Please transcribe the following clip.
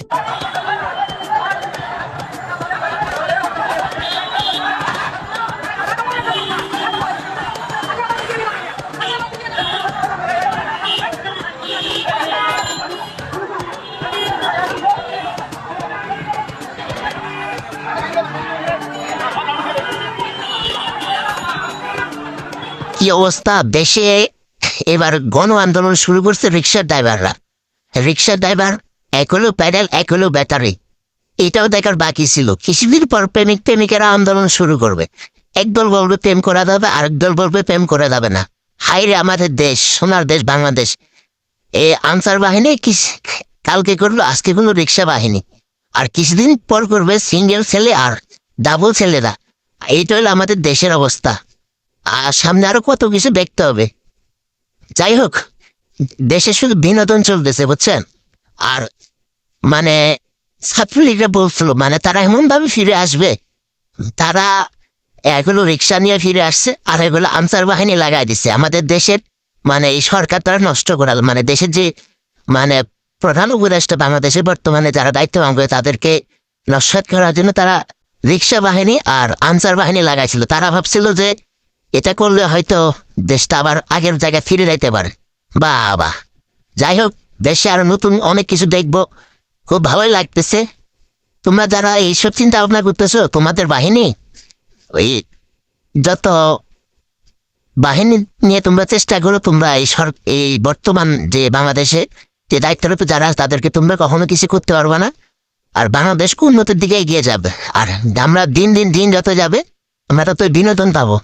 কি অবস্থা দেশে! এবার গণ আন্দোলন শুরু করছে রিক্সার ড্রাইভাররা। রিক্সার ড্রাইভার এক হলো প্যাডেল, এক হলো ব্যাটারি। এটাও দেখার বাকি ছিল। কিছুদিন পর প্রেমিক প্রেমিকেরা আন্দোলন শুরু করবে। একদল বলবে প্রেম করা যাবে, আরেক দল বলবে প্রেম করা যাবে না। হাইরে আমাদের দেশ, সোনার দেশ বাংলাদেশ! এই আনসার বাহিনী কালকে করলো, আজকে কোনো রিক্সা বাহিনী, আর কিছুদিন পর করবে সিঙ্গেল ছেলে আর ডাবল ছেলেরা। এইটা হলো আমাদের দেশের অবস্থা। আর সামনে আরো কত কিছু দেখতে হবে। যাই হোক, দেশে শুধু বিনোদন চলতেছে, বুঝছেন? আর মানে ছাত্রলীগরা বলছিল মানে তারা এমন ভাবে ফিরে আসবে, তারা এগুলো রিক্সা নিয়ে ফিরে আসছে, আর এগুলো আনসার বাহিনী লাগাই দিচ্ছে আমাদের দেশের। মানে এই সরকার তারা নষ্ট করাল, মানে দেশের যে মানে প্রধান উপদেষ্টা বাংলাদেশে বর্তমানে যারা দায়িত্ব পালন করে তাদেরকে নস্যাৎ করার জন্য তারা রিক্সা বাহিনী আর আনসার বাহিনী লাগাইছিল। তারা ভাবছিল যে এটা করলে হয়তো দেশটা আবার আগের জায়গায় ফিরে যাইতে পারে। বাহ! যাই হোক, দেশে আরো নতুন অনেক কিছু দেখবো, খুব ভালোই লাগতেছে। তোমরা যারা এইসব চিন্তা ভাবনা করতেছো, তোমাদের বাহিনী ওই যত বাহিনী নিয়ে তোমরা চেষ্টা করো, তোমরা এই বর্তমান যে বাংলাদেশে যে দায়িত্বরত যারা তাদেরকে তোমরা কখনো কিছু করতে পারবে না। আর বাংলাদেশ উন্নতির দিকে এগিয়ে যাবে। আর আমরা দিন দিন দিন যত যাবে আমরা তত বিনোদন পাবো।